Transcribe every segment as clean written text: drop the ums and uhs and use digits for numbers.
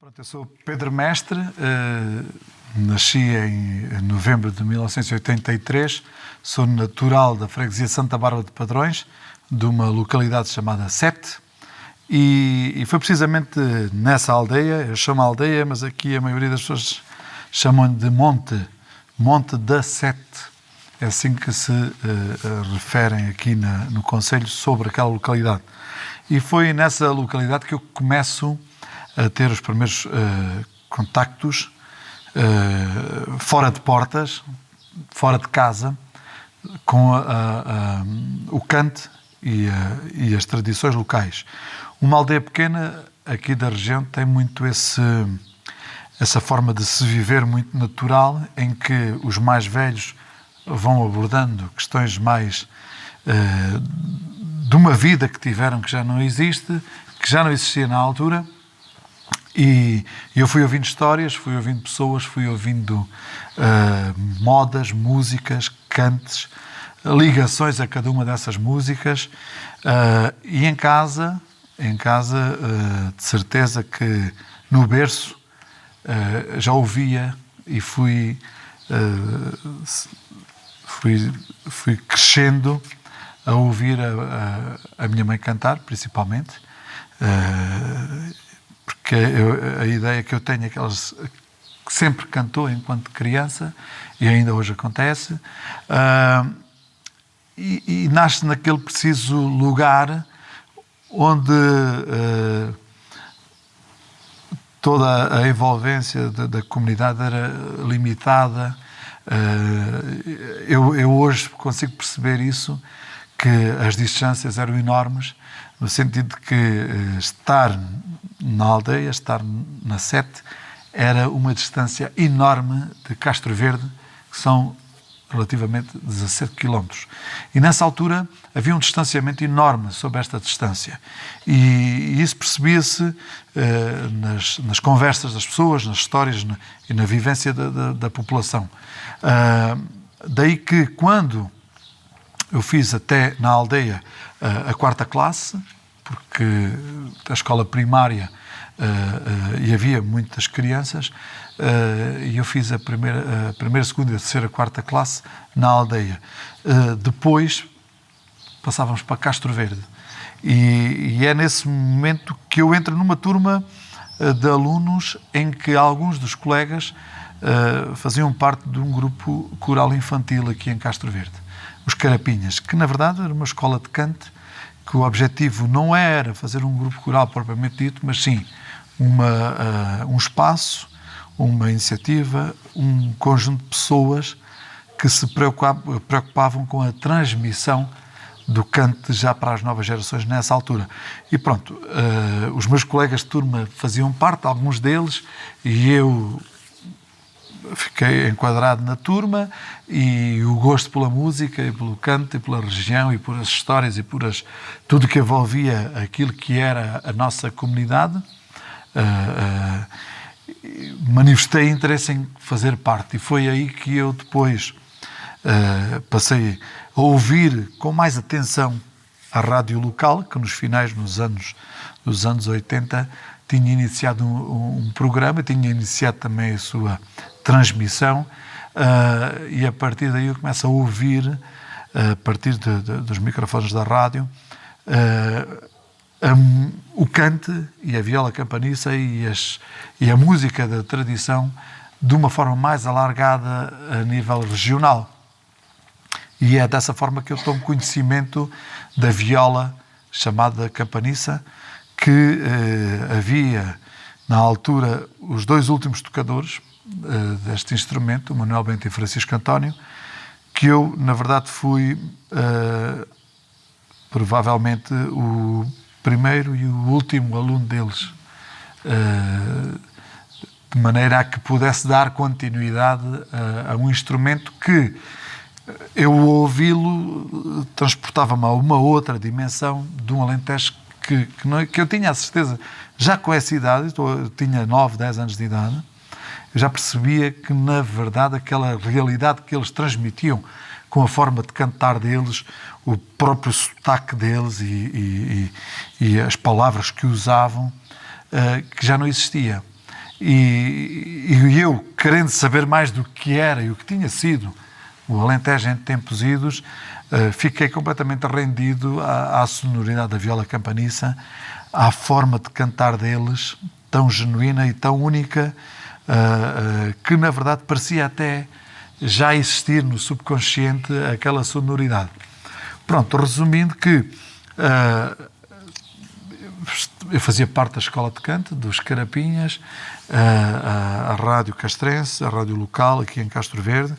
Pronto, eu sou Pedro Mestre, nasci em novembro de 1983, sou natural da freguesia Santa Bárbara de Padrões, de uma localidade chamada Sete, e foi precisamente nessa aldeia, eu chamo aldeia, mas aqui a maioria das pessoas chamam de Monte da Sete, é assim que se referem aqui no concelho sobre aquela localidade. E foi nessa localidade que eu começo a ter os primeiros contactos fora de portas, fora de casa, com o cante e as tradições locais. Uma aldeia pequena aqui da região tem muito essa forma de se viver muito natural, em que os mais velhos vão abordando questões mais de uma vida que tiveram que já não existe, que já não existia na altura. E eu fui ouvindo histórias, fui ouvindo pessoas, fui ouvindo modas, músicas, cantes, ligações a cada uma dessas músicas. E em casa, de certeza que no berço já ouvia e fui crescendo a ouvir a minha mãe cantar, principalmente. Porque a ideia que eu tenho é que ela sempre cantou enquanto criança, e ainda hoje acontece, e nasce naquele preciso lugar onde toda a envolvência da comunidade era limitada. Eu hoje consigo perceber isso, que as distâncias eram enormes, no sentido de que estar na aldeia, estar na Sete, era uma distância enorme de Castro Verde, que são relativamente 17 quilómetros. E nessa altura havia um distanciamento enorme sobre esta distância. E isso percebia-se nas conversas das pessoas, nas histórias e na vivência da população. Daí que quando eu fiz até na aldeia a quarta classe, porque a escola primária e havia muitas crianças, e eu fiz a primeira, segunda, terceira, quarta classe na aldeia. Depois passávamos para Castro Verde. E é nesse momento que eu entro numa turma de alunos em que alguns dos colegas faziam parte de um grupo coral infantil aqui em Castro Verde. Os Carapinhas, que na verdade era uma escola de cante, que o objetivo não era fazer um grupo coral propriamente dito, mas sim um espaço, uma iniciativa, um conjunto de pessoas que se preocupavam com a transmissão do cante já para as novas gerações nessa altura. E pronto, os meus colegas de turma faziam parte, alguns deles, e eu fiquei enquadrado na turma, e o gosto pela música e pelo canto e pela região e por as histórias e por tudo que envolvia aquilo que era a nossa comunidade, manifestei interesse em fazer parte, e foi aí que eu depois passei a ouvir com mais atenção a rádio local, que nos finais dos anos 80 tinha iniciado um programa, tinha iniciado também a sua transmissão, e a partir daí eu começo a ouvir, a partir dos microfones da rádio, o cante e a viola campaniça e a música da tradição de uma forma mais alargada a nível regional. E é dessa forma que eu tomo conhecimento da viola chamada campaniça, que havia na altura os dois últimos tocadores deste instrumento, o Manuel Bento e Francisco António, que eu, na verdade, fui provavelmente o primeiro e o último aluno deles, de maneira a que pudesse dar continuidade a um instrumento que eu ouvi-lo transportava-me a uma outra dimensão de um Alentejo que eu tinha a certeza, já com essa idade, eu tinha 9, 10 anos de idade, eu já percebia que, na verdade, aquela realidade que eles transmitiam com a forma de cantar deles, o próprio sotaque deles e as palavras que usavam, que já não existia. E eu, querendo saber mais do que era e o que tinha sido o Alentejo em tempos idos, fiquei completamente rendido à sonoridade da viola campaniça, à forma de cantar deles, tão genuína e tão única, que na verdade parecia até já existir no subconsciente aquela sonoridade. Pronto, resumindo que eu fazia parte da escola de canto, dos Carapinhas, a Rádio Castrense, a rádio local aqui em Castro Verde,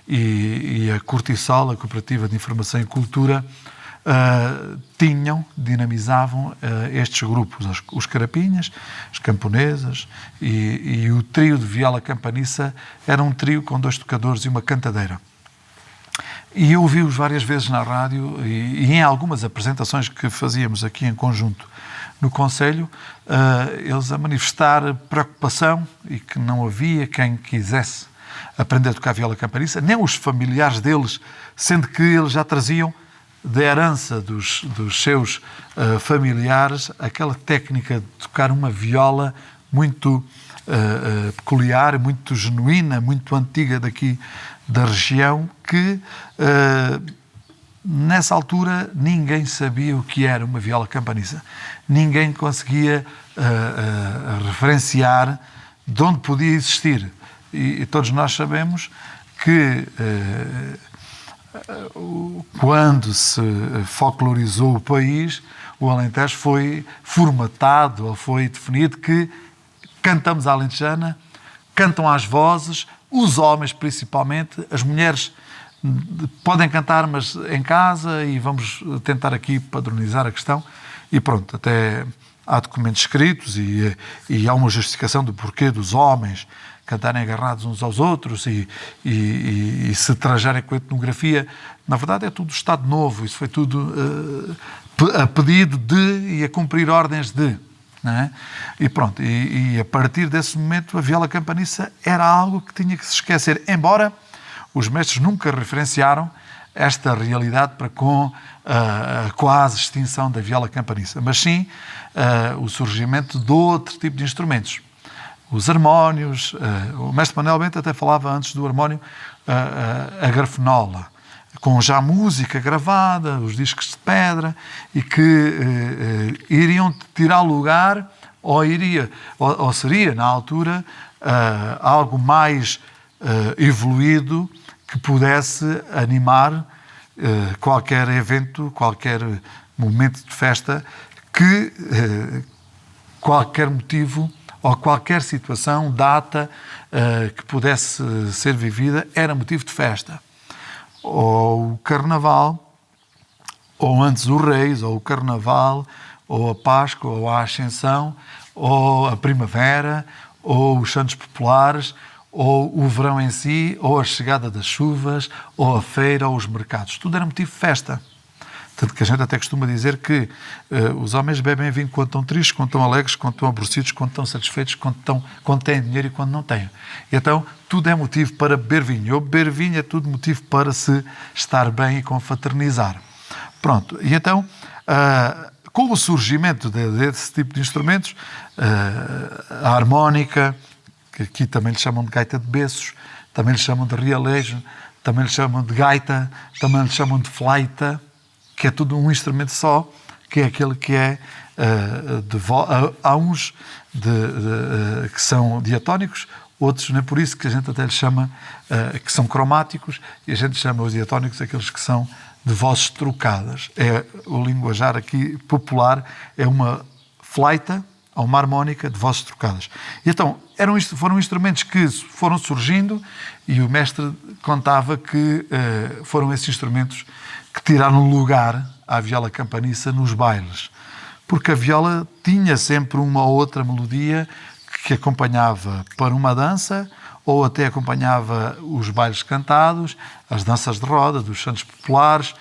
e a Cortiçal, a Cooperativa de Informação e Cultura, dinamizavam estes grupos, os Carapinhas, as Camponesas e o trio de viola campaniça era um trio com 2 tocadores e uma cantadeira. E eu ouvi-os várias vezes na rádio e em algumas apresentações que fazíamos aqui em conjunto no Conselho, eles a manifestar preocupação e que não havia quem quisesse aprender a tocar viola campaniça, nem os familiares deles, sendo que eles já traziam da herança dos seus familiares aquela técnica de tocar uma viola muito peculiar, muito genuína, muito antiga daqui da região, que nessa altura ninguém sabia o que era uma viola campaniça. Ninguém conseguia referenciar de onde podia existir. E todos nós sabemos que quando se folclorizou o país, o Alentejo foi formatado, ou foi definido que cantamos a alentejana, cantam às vozes, os homens principalmente, as mulheres podem cantar, mas em casa, e vamos tentar aqui padronizar a questão. E pronto, até há documentos escritos e há uma justificação do porquê dos homens cantarem agarrados uns aos outros e se trajarem com a etnografia. Na verdade é tudo Estado Novo, isso foi tudo a pedido de e a cumprir ordens de. Não é? E pronto, e a partir desse momento a viola campaniça era algo que tinha que se esquecer, embora os mestres nunca referenciaram esta realidade para com a quase extinção da viola campaniça, mas sim o surgimento de outro tipo de instrumentos. Os harmónios, o mestre Manuel Bento até falava antes do harmónio, a grafenola, com já música gravada, os discos de pedra, e que iriam tirar lugar, ou seria, na altura, algo mais evoluído que pudesse animar qualquer evento, qualquer momento de festa, que qualquer motivo ou qualquer situação, data que pudesse ser vivida, era motivo de festa. Ou o Carnaval, ou antes o Reis, ou o Carnaval, ou a Páscoa, ou a Ascensão, ou a Primavera, ou os Santos Populares, ou o verão em si, ou a chegada das chuvas, ou a feira, ou os mercados. Tudo era motivo de festa. Tanto que a gente até costuma dizer que os homens bebem vinho quando estão tristes, quando estão alegres, quando estão aborrecidos, quando estão satisfeitos, quando têm dinheiro e quando não têm. E então, tudo é motivo para beber vinho. Ou beber vinho é tudo motivo para se estar bem e confraternizar. Pronto. E então, com o surgimento desse tipo de instrumentos, a harmónica, que aqui também lhe chamam de gaita de beços, também lhe chamam de realejo, também lhe chamam de gaita, também lhe chamam de flaita, que é tudo um instrumento só, que é aquele que é há uns que são diatónicos, outros não é por isso que a gente até lhe chama que são cromáticos, e a gente chama os diatónicos aqueles que são de vozes trocadas. É o linguajar aqui popular, é uma flaita ou uma harmónica de vozes trocadas. E então, foram instrumentos que foram surgindo, e o mestre contava que foram esses instrumentos que tiraram lugar à viola campaniça nos bailes. Porque a viola tinha sempre uma ou outra melodia que acompanhava para uma dança, ou até acompanhava os bailes cantados, as danças de roda dos Santos Populares,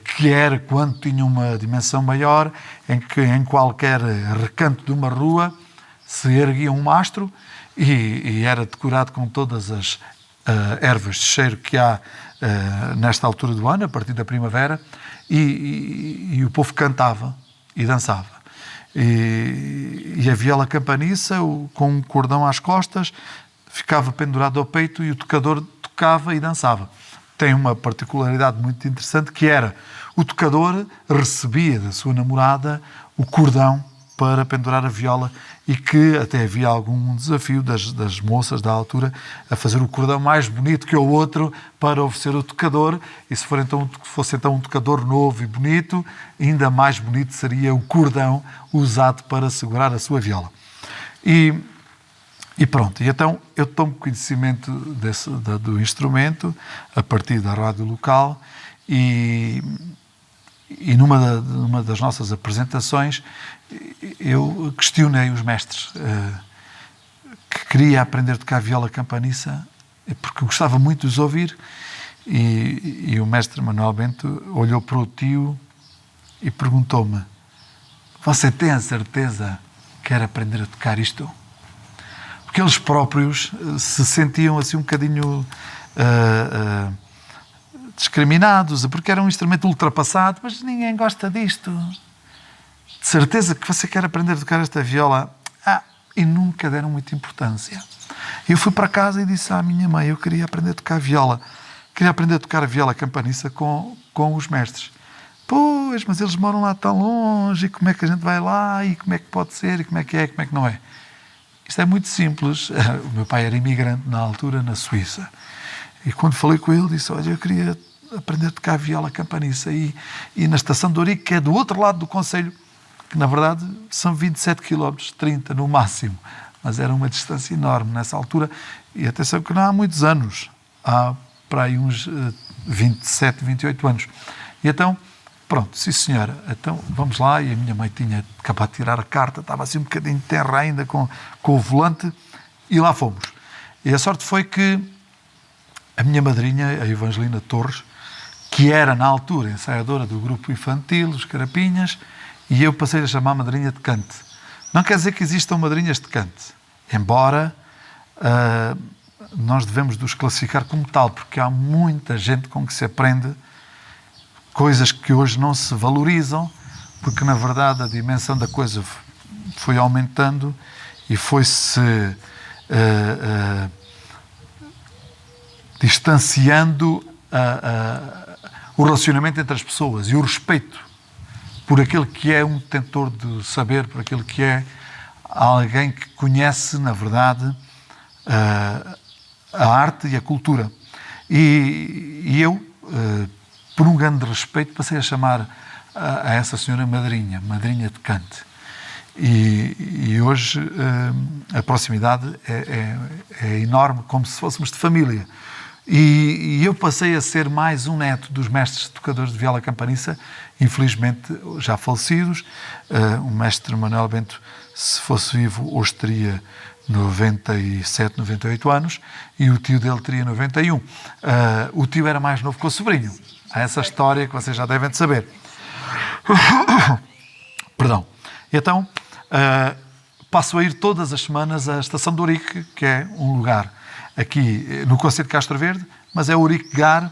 que era quando tinha uma dimensão maior, em que em qualquer recanto de uma rua se erguia um mastro e era decorado com todas as ervas de cheiro que há nesta altura do ano, a partir da primavera, e o povo cantava e dançava. E a viola campaniça, com um cordão às costas, ficava pendurado ao peito e o tocador tocava e dançava. Tem uma particularidade muito interessante, que era: o tocador recebia da sua namorada o cordão para pendurar a viola, e que até havia algum desafio das moças da altura a fazer o cordão mais bonito que o outro para oferecer ao tocador, e se fosse então um tocador novo e bonito, ainda mais bonito seria o cordão usado para segurar a sua viola. E pronto, e então eu tomo conhecimento do instrumento a partir da rádio local, e numa das nossas apresentações eu questionei os mestres que queria aprender a tocar viola campaniça, porque gostava muito de os ouvir, e o mestre Manuel Bento olhou para o tio e perguntou-me: você tem a certeza que quer aprender a tocar isto? Porque eles próprios se sentiam assim um bocadinho discriminados, porque era um instrumento ultrapassado. Mas ninguém gosta disto. De certeza que você quer aprender a tocar esta viola? E nunca deram muita importância. Eu fui para casa e disse à minha mãe: eu queria aprender a tocar viola. Queria aprender a tocar a viola campaniça com os mestres. Pois, mas eles moram lá tão longe, e como é que a gente vai lá, e como é que pode ser, e como é que não é? Isto é muito simples. O meu pai era imigrante na altura, na Suíça. E quando falei com ele, disse: olha, eu queria aprender a tocar viola campaniça. E na estação de Ourique, que é do outro lado do concelho, que na verdade são 27 km, 30 no máximo. Mas era uma distância enorme nessa altura. E atenção que não há muitos anos. Há para aí uns 27, 28 anos. E então, pronto, sim senhora, então vamos lá. E a minha mãe tinha acabado de tirar a carta, estava assim um bocadinho de terra ainda com o volante, e lá fomos. E a sorte foi que a minha madrinha, a Evangelina Torres, que era na altura ensaiadora do grupo infantil, os Carapinhas, e eu passei a chamar madrinha de cante. Não quer dizer que existam madrinhas de cante, embora nós devemos nos classificar como tal, porque há muita gente com que se aprende coisas que hoje não se valorizam, porque na verdade a dimensão da coisa foi aumentando e foi-se distanciando o relacionamento entre as pessoas e o respeito por aquele que é um detentor de saber, por aquele que é alguém que conhece, na verdade, a arte e a cultura. E eu, por um grande respeito, passei a chamar a essa senhora madrinha de cante. E hoje a proximidade é enorme, como se fôssemos de família. E eu passei a ser mais um neto dos mestres tocadores de viola campaniça, infelizmente já falecidos. O mestre Manuel Bento, se fosse vivo, hoje teria 97, 98 anos, e o tio dele teria 91. O tio era mais novo que o sobrinho. Há essa história que vocês já devem de saber. Perdão. Então, passo a ir todas as semanas à Estação de Ourique, que é um lugar aqui no concelho de Castro Verde, mas é Ourique-Gar,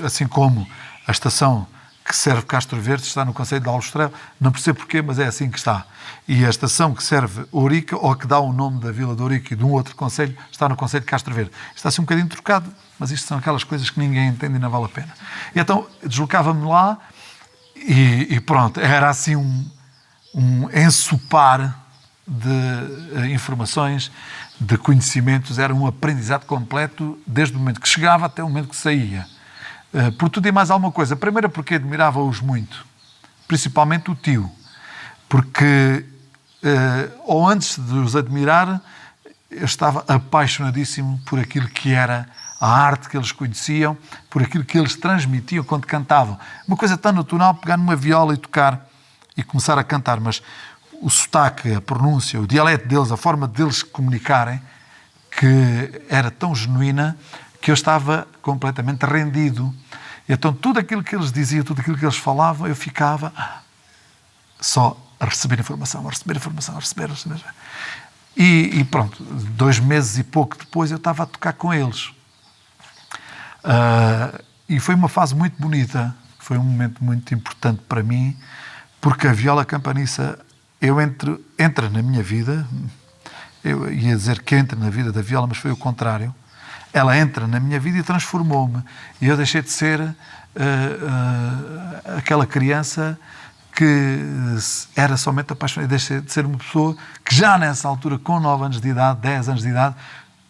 assim como a estação que serve Castro Verde está no concelho de Aljustrel. Não percebo porquê, mas é assim que está. E a estação que serve Ourique, ou que dá o nome da Vila de Ourique e de um outro concelho, está no concelho de Castro Verde. Está assim um bocadinho trocado, mas isto são aquelas coisas que ninguém entende e não vale a pena. E então deslocava-me lá e pronto, era assim um ensopar de informações, de conhecimentos, era um aprendizado completo desde o momento que chegava até o momento que saía. Por tudo e mais alguma coisa. Primeiro porque admirava-os muito, principalmente o tio, porque ou antes de os admirar, eu estava apaixonadíssimo por aquilo que era a arte que eles conheciam, por aquilo que eles transmitiam quando cantavam. Uma coisa tão natural, pegar numa viola e tocar e começar a cantar, mas o sotaque, a pronúncia, o dialeto deles, a forma deles comunicarem, que era tão genuína que eu estava completamente rendido. Então tudo aquilo que eles diziam, tudo aquilo que eles falavam, eu ficava só a receber informação. E pronto, 2 meses e pouco depois eu estava a tocar com eles. E foi uma fase muito bonita, foi um momento muito importante para mim, porque a viola campaniça entra na minha vida, eu ia dizer que entra na vida da Viola, mas foi o contrário. Ela entra na minha vida e transformou-me. E eu deixei de ser aquela criança que era somente apaixonada. Deixei de ser uma pessoa que já nessa altura, com 9 anos de idade, 10 anos de idade,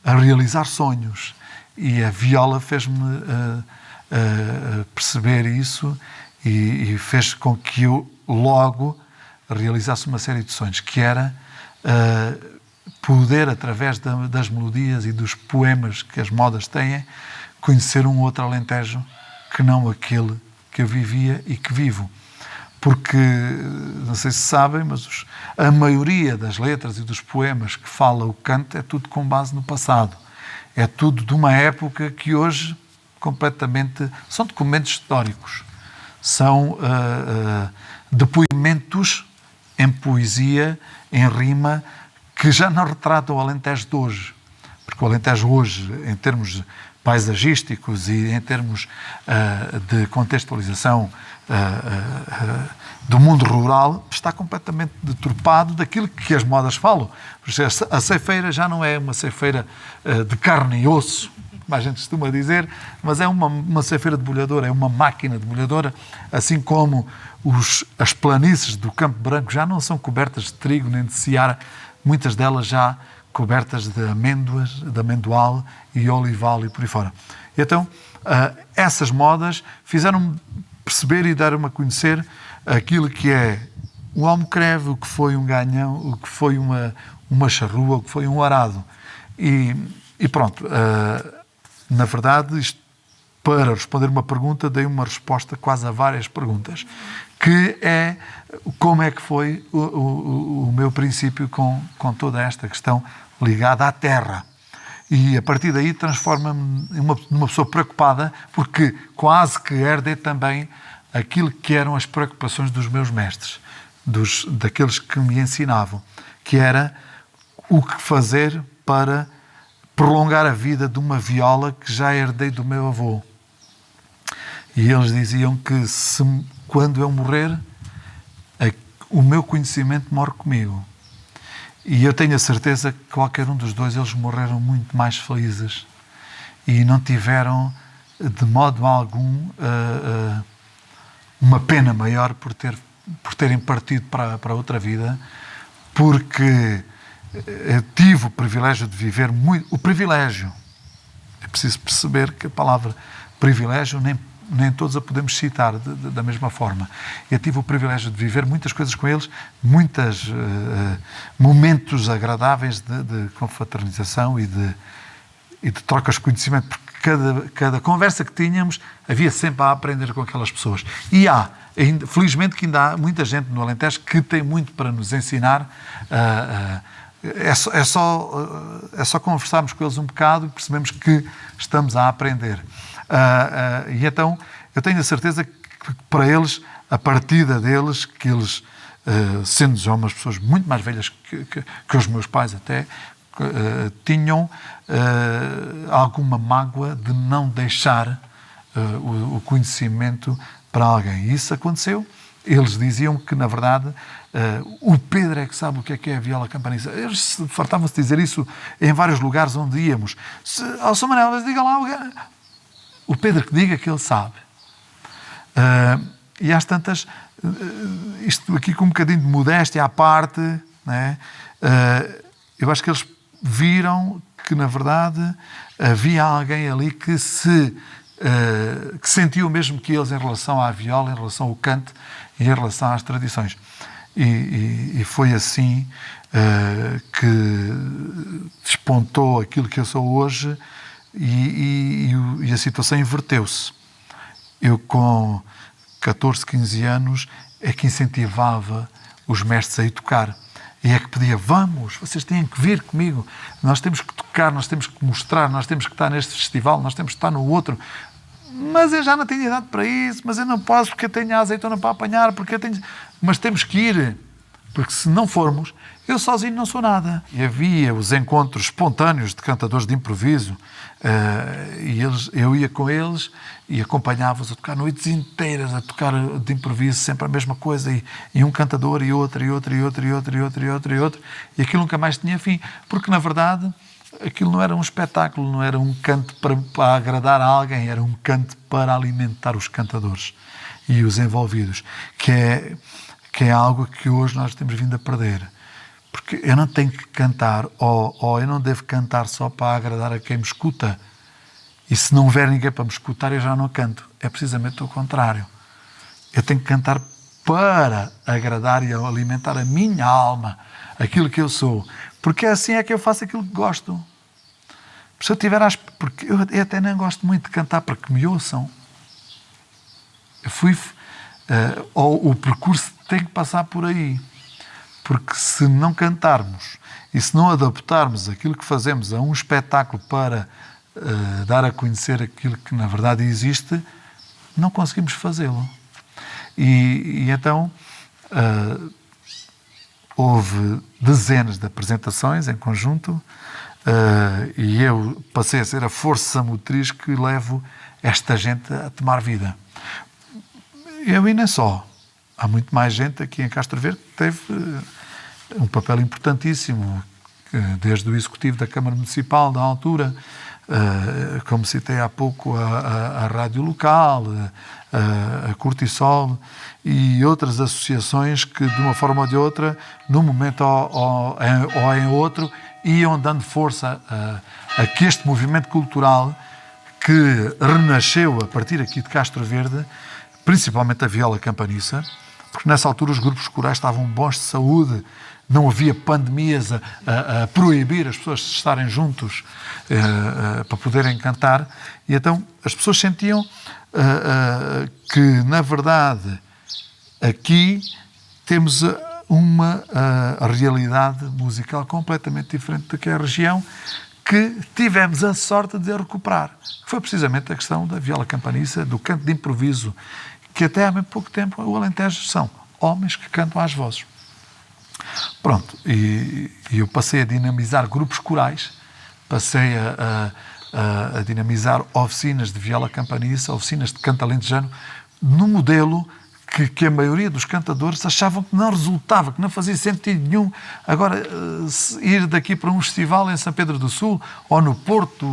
a realizar sonhos. E a Viola fez-me perceber isso e fez com que eu logo realizasse uma série de sonhos, que era poder, através das melodias e dos poemas que as modas têm, conhecer um outro Alentejo que não aquele que eu vivia e que vivo. Porque, não sei se sabem, mas a maioria das letras e dos poemas que fala o canto é tudo com base no passado. É tudo de uma época que hoje completamente... São documentos históricos. São depoimentos em poesia, em rima, que já não retratam o Alentejo de hoje. Porque o Alentejo hoje, em termos paisagísticos e em termos de contextualização do mundo rural, está completamente deturpado daquilo que as modas falam. A ceifeira já não é uma ceifeira de carne e osso, como a gente costuma dizer, mas é uma ceifeira debulhadora, é uma máquina debulhadora, assim como as planícies do Campo Branco já não são cobertas de trigo nem de seara, muitas delas já cobertas de amêndoas, de amendoal e olival e por aí fora. E então, essas modas fizeram-me perceber e dar-me a conhecer aquilo que é o almocreve, o que foi um ganhão, o que foi uma charrua, o que foi um arado. E pronto, na verdade, isto, para responder uma pergunta, dei uma resposta quase a várias perguntas, que é como é que foi o meu princípio com toda esta questão ligada à terra. E a partir daí transforma-me numa pessoa preocupada, porque quase que herdei também aquilo que eram as preocupações dos meus mestres, daqueles que me ensinavam, que era o que fazer para prolongar a vida de uma viola que já herdei do meu avô. E eles diziam que quando eu morrer, o meu conhecimento morre comigo. E eu tenho a certeza que qualquer um dos dois, eles morreram muito mais felizes e não tiveram, de modo algum, uma pena maior por terem partido para outra vida, porque eu tive o privilégio de viver muito... O privilégio, é preciso perceber que a palavra privilégio nem todos a podemos citar da mesma forma. Eu tive o privilégio de viver muitas coisas com eles, muitos momentos agradáveis de confraternização e de trocas de conhecimento, porque cada conversa que tínhamos havia sempre a aprender com aquelas pessoas. E felizmente que ainda há muita gente no Alentejo que tem muito para nos ensinar. É só conversarmos com eles um bocado e percebemos que estamos a aprender. E então eu tenho a certeza que para eles, a partida deles, que eles, sendo já umas pessoas muito mais velhas que os meus pais até, tinham alguma mágoa de não deixar o conhecimento para alguém. E isso aconteceu. Eles diziam que, na verdade, o Pedro é que sabe o que é a viola campaniça. Eles fartavam-se de dizer isso em vários lugares onde íamos. Ao São Manuel, diga lá o Pedro que diga que ele sabe. E às tantas, isto aqui com um bocadinho de modéstia à parte, né? Eu acho que eles viram que, na verdade, havia alguém ali que sentiu o mesmo que eles em relação à viola, em relação ao canto e em relação às tradições. E foi assim que despontou aquilo que eu sou hoje e a situação inverteu-se. Eu, com 14, 15 anos, é que incentivava os mestres a ir tocar. E é que pedia, vamos, vocês têm que vir comigo, nós temos que tocar, nós temos que mostrar, nós temos que estar neste festival, nós temos que estar no outro. Mas eu já não tenho idade para isso, mas eu não posso porque eu tenho a azeitona para apanhar, mas temos que ir. Porque se não formos, eu sozinho não sou nada. E havia os encontros espontâneos de cantadores de improviso, e eu ia com eles e acompanhava-os a tocar noites inteiras, a tocar de improviso, sempre a mesma coisa, e um cantador, e outro, e outro, e outro, e outro, e outro, e outro, e outro, e aquilo nunca mais tinha fim. Porque, na verdade, aquilo não era um espetáculo, não era um canto para agradar a alguém, era um canto para alimentar os cantadores e os envolvidos, que é algo que hoje nós temos vindo a perder. Porque eu não tenho que cantar, ou eu não devo cantar só para agradar a quem me escuta. E se não houver ninguém para me escutar, eu já não canto. É precisamente o contrário. Eu tenho que cantar para agradar e alimentar a minha alma, aquilo que eu sou. Porque assim é que eu faço aquilo que gosto. Se eu tiver porque eu até nem gosto muito de cantar para que me ouçam. Eu ou o percurso tem que passar por aí. Porque se não cantarmos e se não adaptarmos aquilo que fazemos a um espetáculo para dar a conhecer aquilo que na verdade existe, não conseguimos fazê-lo. E então houve dezenas de apresentações em conjunto, e eu passei a ser a força motriz que levo esta gente a tomar vida. Eu e nem só. Há muito mais gente aqui em Castro Verde que teve um papel importantíssimo, desde o Executivo da Câmara Municipal, da altura, como citei há pouco, a Rádio Local, a Cortisol e outras associações que, de uma forma ou de outra, num momento ou em outro, iam dando força a que este movimento cultural que renasceu a partir aqui de Castro Verde, principalmente a viola campaniça, porque nessa altura os grupos corais estavam bons de saúde, não havia pandemias a proibir as pessoas de estarem juntos para poderem cantar, e então as pessoas sentiam que, na verdade, aqui temos uma realidade musical completamente diferente do que é a região, que tivemos a sorte de a recuperar. Foi precisamente a questão da viola campaniça, do canto de improviso, que até há bem pouco tempo o Alentejo são homens que cantam às vozes. Pronto, e eu passei a dinamizar grupos corais, passei a dinamizar oficinas de viola campaniça, oficinas de canto alentejano, no modelo que a maioria dos cantadores achavam que não resultava, que não fazia sentido nenhum. Agora, ir daqui para um festival em São Pedro do Sul, ou no Porto,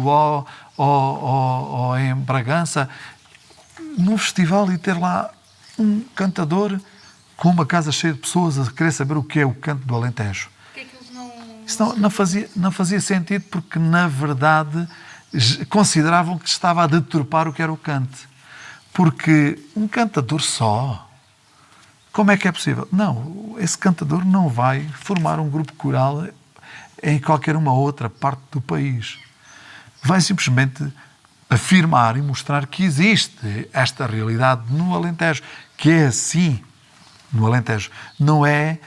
ou em Bragança, num festival, e ter lá um cantador com uma casa cheia de pessoas a querer saber o que é o canto do Alentejo. Porque é que eles não... Isso não fazia sentido, porque, na verdade, consideravam que estava a deturpar o que era o canto. Porque um cantador só, como é que é possível? Não, esse cantador não vai formar um grupo coral em qualquer uma outra parte do país. Vai simplesmente afirmar e mostrar que existe esta realidade no Alentejo, que é assim no Alentejo. Não é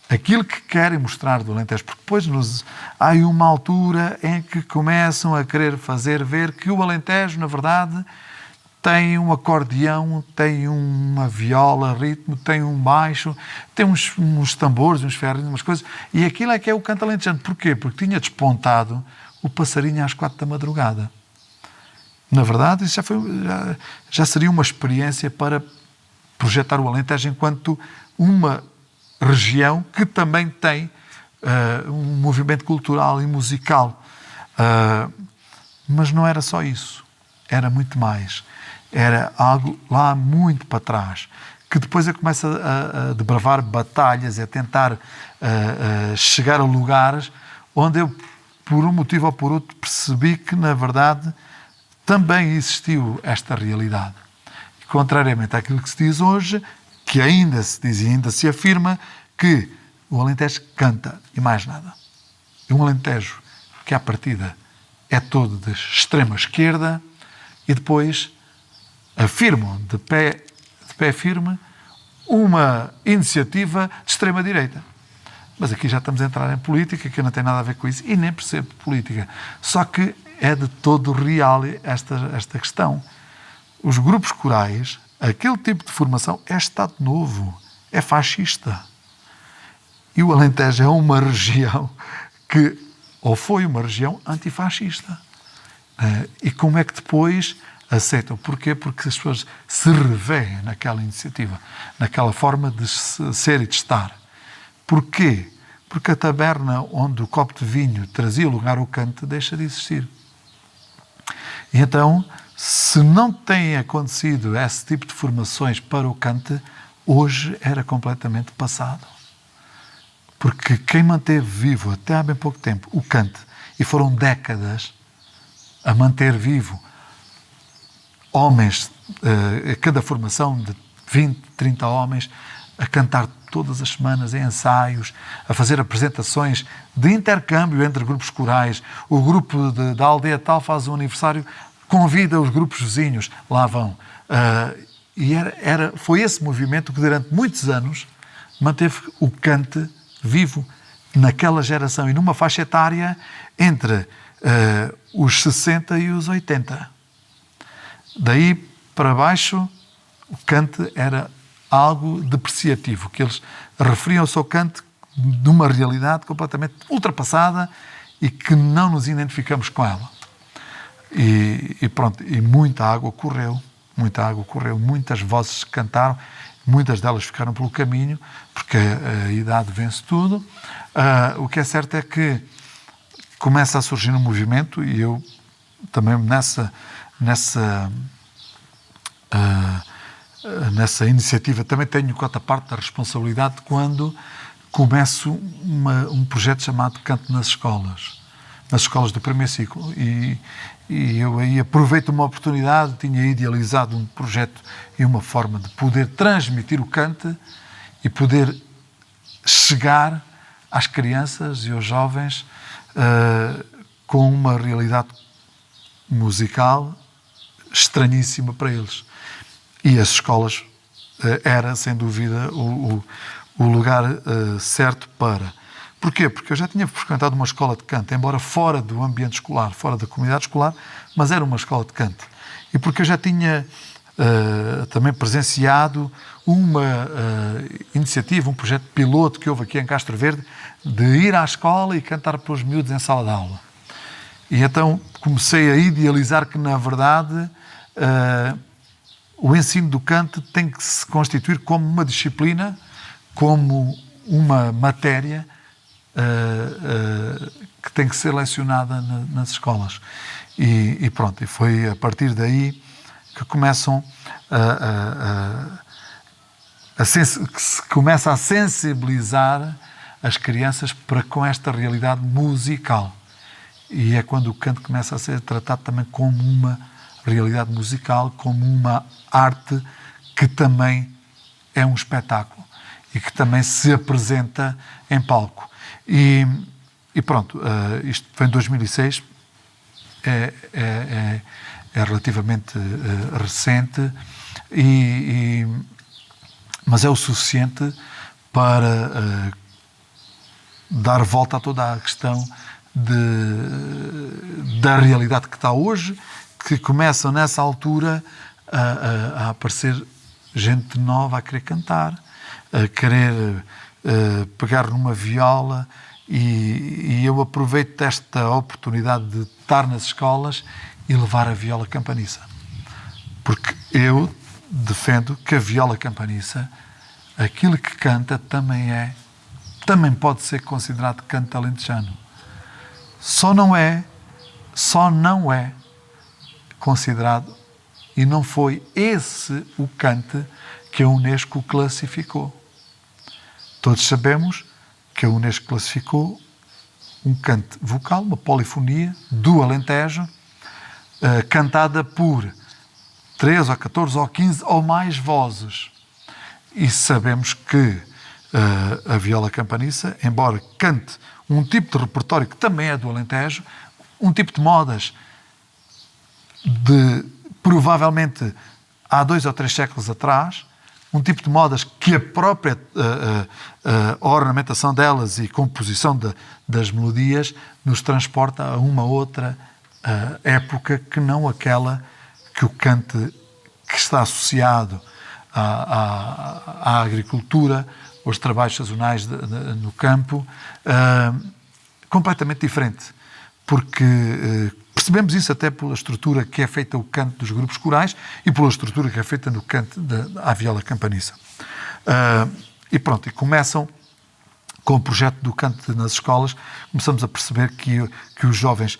aquilo que querem mostrar do Alentejo, porque depois há uma altura em que começam a querer fazer ver que o Alentejo, na verdade, tem um acordeão, tem uma viola, ritmo, tem um baixo, tem uns tambores, uns ferros, umas coisas, e aquilo é que é o canto alentejano. Porquê? Porque tinha despontado o passarinho às 4 da madrugada. Na verdade, isso já seria uma experiência para projetar o Alentejo enquanto uma região que também tem um movimento cultural e musical. Mas não era só isso. Era muito mais. Era algo lá muito para trás, que depois eu começo a debravar batalhas e a tentar chegar a lugares onde eu, por um motivo ou por outro, percebi que, na verdade, também existiu esta realidade. E, contrariamente àquilo que se diz hoje, que ainda se diz e ainda se afirma que o Alentejo canta e mais nada. E um Alentejo que, à partida, é todo de extrema esquerda e depois afirmam de pé firme uma iniciativa de extrema-direita. Mas aqui já estamos a entrar em política, que não tem nada a ver com isso, e nem percebo de política. Só que é de todo real esta questão. Os grupos corais, aquele tipo de formação é Estado Novo, é fascista. E o Alentejo é uma região que, ou foi uma região antifascista. E como é que depois aceitam? Porquê? Porque as pessoas se revêem naquela iniciativa, naquela forma de ser e de estar. Porquê? Porque a taberna onde o copo de vinho trazia lugar ao cante deixa de existir. E então, se não tem acontecido esse tipo de formações para o cante, hoje era completamente passado. Porque quem manteve vivo até há bem pouco tempo o cante, e foram décadas a manter vivo homens, cada formação de 20, 30 homens, a cantar todas as semanas em ensaios, a fazer apresentações de intercâmbio entre grupos corais. O grupo da aldeia tal faz um aniversário, convida os grupos vizinhos, lá vão. E foi esse movimento que durante muitos anos manteve o cante vivo naquela geração e numa faixa etária entre os 60 e os 80. Daí para baixo, o cante era algo depreciativo, que eles referiam-se ao cante de uma realidade completamente ultrapassada e que não nos identificamos com ela. E pronto, e muita água correu, muitas vozes cantaram, muitas delas ficaram pelo caminho, porque a idade vence tudo. O que é certo é que começa a surgir um movimento, e eu também nessa iniciativa também tenho quanta parte da responsabilidade quando começo um projeto chamado Canto nas escolas do primeiro ciclo, e eu aí aproveito uma oportunidade, tinha idealizado um projeto e uma forma de poder transmitir o cante e poder chegar às crianças e aos jovens com uma realidade musical estranhíssima para eles. E as escolas era, sem dúvida, o lugar certo para... Porquê? Porque eu já tinha frequentado uma escola de canto, embora fora do ambiente escolar, fora da comunidade escolar, mas era uma escola de canto. E porque eu já tinha também presenciado uma iniciativa, um projeto piloto que houve aqui em Castro Verde, de ir à escola e cantar para os miúdos em sala de aula. E então comecei a idealizar que, na verdade, o ensino do canto tem que se constituir como uma disciplina, como uma matéria que tem que ser lecionada nas escolas. E pronto, e foi a partir daí que começam que se começa a sensibilizar as crianças para com esta realidade musical. E é quando o canto começa a ser tratado também como uma realidade musical, como uma arte que também é um espetáculo e que também se apresenta em palco. E pronto, isto foi em 2006, é relativamente recente, mas é o suficiente para dar volta a toda a questão da realidade que está hoje, que começam nessa altura a aparecer gente nova a querer cantar, a querer pegar numa viola, e eu aproveito esta oportunidade de estar nas escolas e levar a viola campaniça. Porque eu defendo que a viola campaniça, aquilo que canta, também pode ser considerado canto alentejano. Só não é considerado, e não foi esse o cante que a Unesco classificou. Todos sabemos que a Unesco classificou um cante vocal, uma polifonia do Alentejo, cantada por 13 ou 14 ou 15 ou mais vozes. E sabemos que a viola campaniça, embora cante um tipo de repertório que também é do Alentejo, um tipo de modas de provavelmente há 2 ou 3 séculos atrás, um tipo de modas que a própria ornamentação delas e composição das melodias nos transporta a uma outra época que não aquela que o cante que está associado à agricultura os trabalhos sazonais no campo, completamente diferente. Porque percebemos isso até pela estrutura que é feita o canto dos grupos corais e pela estrutura que é feita no canto à viola campaniça. E pronto, e começam com o projeto do canto nas escolas, começamos a perceber que os jovens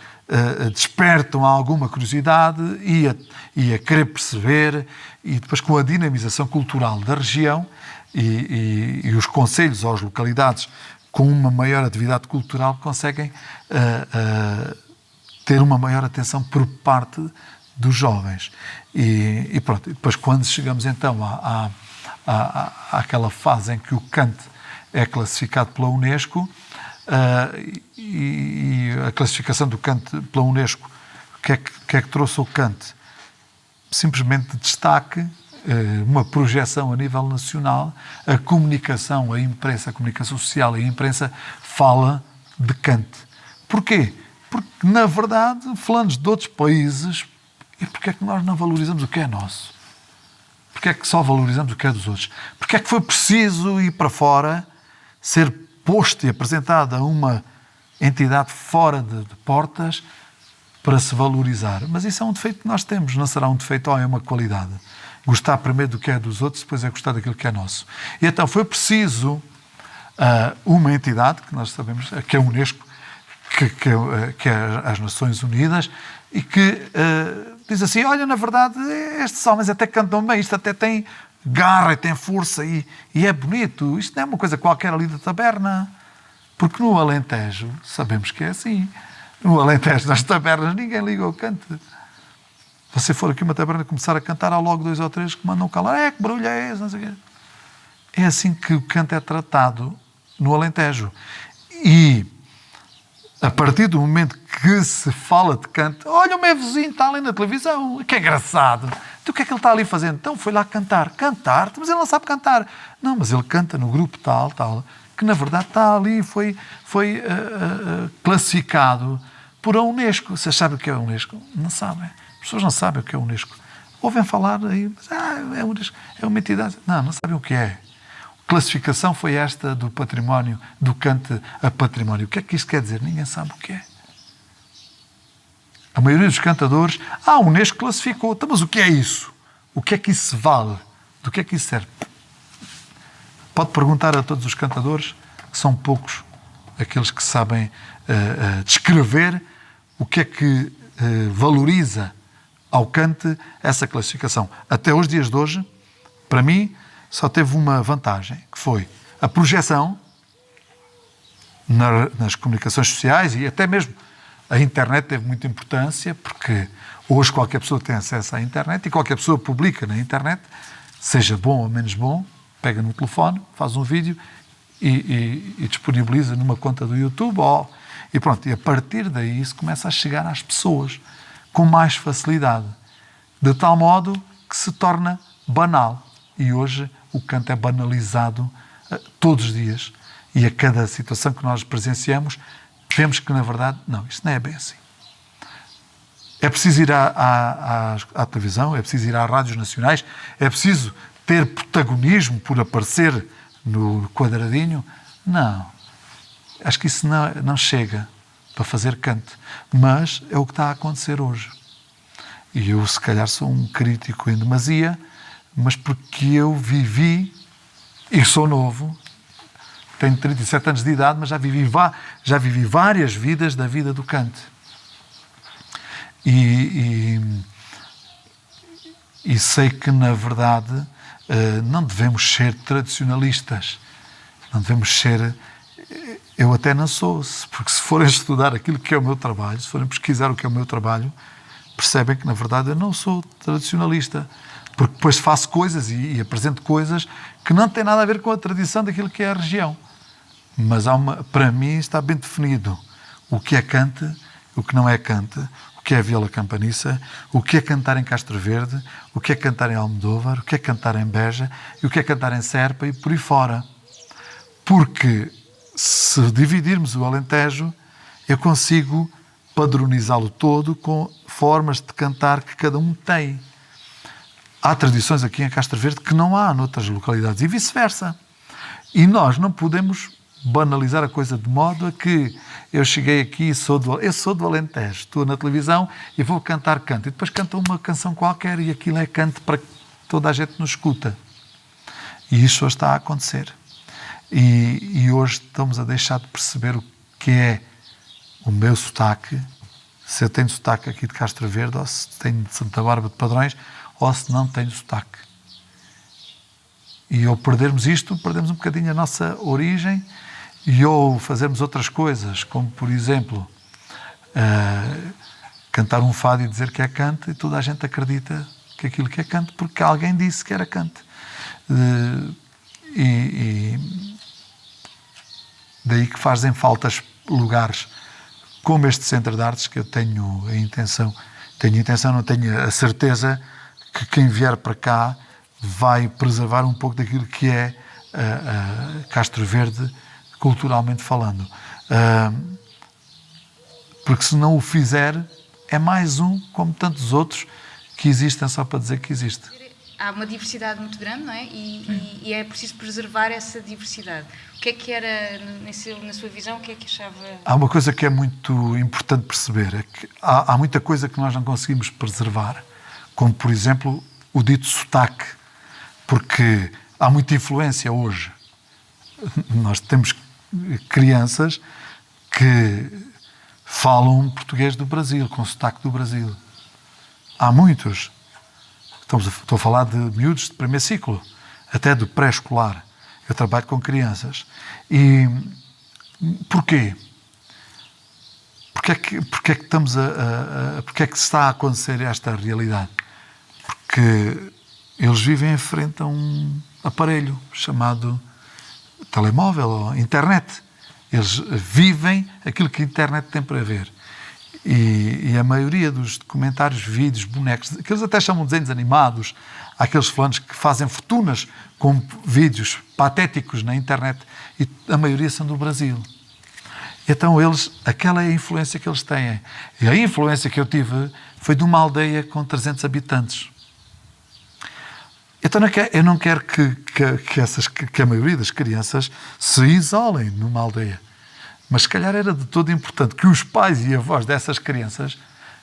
despertam alguma curiosidade e a querer perceber, e depois com a dinamização cultural da região e os concelhos ou as localidades com uma maior atividade cultural conseguem ter uma maior atenção por parte dos jovens. E pronto, depois quando chegamos então àquela fase em que o canto é classificado pela Unesco, e a classificação do canto pela Unesco, o que é que trouxe o canto? Simplesmente destaque, uma projeção a nível nacional, a comunicação, a imprensa, a comunicação social e a imprensa fala de canto. Porquê? Porque, na verdade, falando de outros países, e porquê é que nós não valorizamos o que é nosso? Porquê é que só valorizamos o que é dos outros? Porquê é que foi preciso ir para fora, ser posto e apresentado a uma entidade fora de portas para se valorizar? Mas isso é um defeito que nós temos, não será um defeito, é uma qualidade. Gostar primeiro do que é dos outros, depois é gostar daquilo que é nosso. E então foi preciso uma entidade, que nós sabemos, que é a Unesco, que é as Nações Unidas, e que diz assim, olha, na verdade, estes homens até cantam bem, isto até tem garra e tem força e é bonito. Isto não é uma coisa qualquer ali da taberna. Porque no Alentejo, sabemos que é assim. No Alentejo, nas tabernas, ninguém liga ao canto. Você for aqui uma taberna e começar a cantar, há logo 2 ou 3 que mandam calar. Que barulho é esse? Não sei o quê. É assim que o canto é tratado no Alentejo. E a partir do momento que se fala de canto, olha, o meu vizinho está ali na televisão, que engraçado. Então o que é que ele está ali fazendo? Então foi lá cantar. Cantar? Mas ele não sabe cantar. Não, mas ele canta no grupo tal, que na verdade está ali, foi classificado por a Unesco. Vocês sabem o que é a Unesco? Não sabem. As pessoas não sabem o que é a Unesco. Ouvem falar aí, mas é a Unesco, é uma entidade. Não sabem o que é. A classificação foi esta do património, do canto a património. O que é que isto quer dizer? Ninguém sabe o que é. A maioria dos cantadores, a Unesco classificou. Então, mas o que é isso? O que é que isso vale? Do que é que isso serve? Pode perguntar a todos os cantadores, que são poucos aqueles que sabem descrever o que é que valoriza ao cante essa classificação. Até os dias de hoje, para mim, só teve uma vantagem, que foi a projeção nas comunicações sociais e até mesmo a internet teve muita importância, porque hoje qualquer pessoa tem acesso à internet e qualquer pessoa publica na internet, seja bom ou menos bom, pega no telefone, faz um vídeo e disponibiliza numa conta do YouTube e pronto. E a partir daí isso começa a chegar às pessoas com mais facilidade, de tal modo que se torna banal. E hoje o canto é banalizado todos os dias. E a cada situação que nós presenciamos, vemos que, na verdade, não, isto não é bem assim. É preciso ir à televisão, é preciso ir às rádios nacionais, é preciso ter protagonismo por aparecer no quadradinho. Não. Acho que isso não chega para fazer canto. Mas é o que está a acontecer hoje. E eu, se calhar, sou um crítico em demasia, mas porque eu vivi, e sou novo, tenho 37 anos de idade, mas já vivi várias vidas da vida do canto. E sei que, na verdade, não devemos ser tradicionalistas. Não devemos ser... Eu até não sou, porque se forem estudar aquilo que é o meu trabalho, se forem pesquisar o que é o meu trabalho, percebem que, na verdade, eu não sou tradicionalista. Porque depois faço coisas e apresento coisas que não têm nada a ver com a tradição daquilo que é a região. Mas para mim está bem definido o que é cante, o que não é cante, o que é viola campaniça, o que é cantar em Castro Verde, o que é cantar em Almodóvar, o que é cantar em Beja, e o que é cantar em Serpa e por aí fora. Porque se dividirmos o Alentejo, eu consigo padronizá-lo todo com formas de cantar que cada um tem. Há tradições aqui em Castro Verde que não há noutras localidades e vice-versa. E nós não podemos banalizar a coisa de modo a que eu cheguei aqui e eu sou do Alentejo, estou na televisão e vou cantar canto. E depois canto uma canção qualquer e aquilo é canto para que toda a gente nos escuta. E isso hoje está a acontecer. E hoje estamos a deixar de perceber o que é o meu sotaque, se eu tenho sotaque aqui de Castro Verde, ou se tenho de Santa Bárbara de Padrões, ou se não tenho sotaque. E ao perdermos isto, perdemos um bocadinho a nossa origem, e ou fazermos outras coisas, como, por exemplo, cantar um fado e dizer que é canto, e toda a gente acredita que aquilo que é canto, porque alguém disse que era canto. Daí que fazem falta lugares como este Centro de Artes, que eu tenho a intenção, não tenho a certeza que quem vier para cá vai preservar um pouco daquilo que é Castro Verde, culturalmente falando. Porque se não o fizer, é mais um, como tantos outros, que existem só para dizer que existe. Há uma diversidade muito grande, não é? E é preciso preservar essa diversidade. O que é que era, na sua visão, o que é que achava? Há uma coisa que é muito importante perceber, é que há muita coisa que nós não conseguimos preservar, como, por exemplo, o dito sotaque, porque há muita influência hoje. Nós temos crianças que falam português do Brasil, com sotaque do Brasil. Há muitos. Estou a falar de miúdos de primeiro ciclo, até do pré-escolar. Eu trabalho com crianças. E porquê? Porquê é que está a acontecer esta realidade? Porque eles vivem em frente a um aparelho chamado telemóvel ou internet. Eles vivem aquilo que a internet tem para ver. E a maioria dos documentários, vídeos, bonecos, que eles até chamam de desenhos animados, há aqueles fulanos que fazem fortunas com vídeos patéticos na internet, e a maioria são do Brasil. Então aquela é a influência que eles têm. E a influência que eu tive foi de uma aldeia com 300 habitantes. Então eu não quero que a maioria das crianças se isolem numa aldeia. Mas se calhar era de todo importante que os pais e avós dessas crianças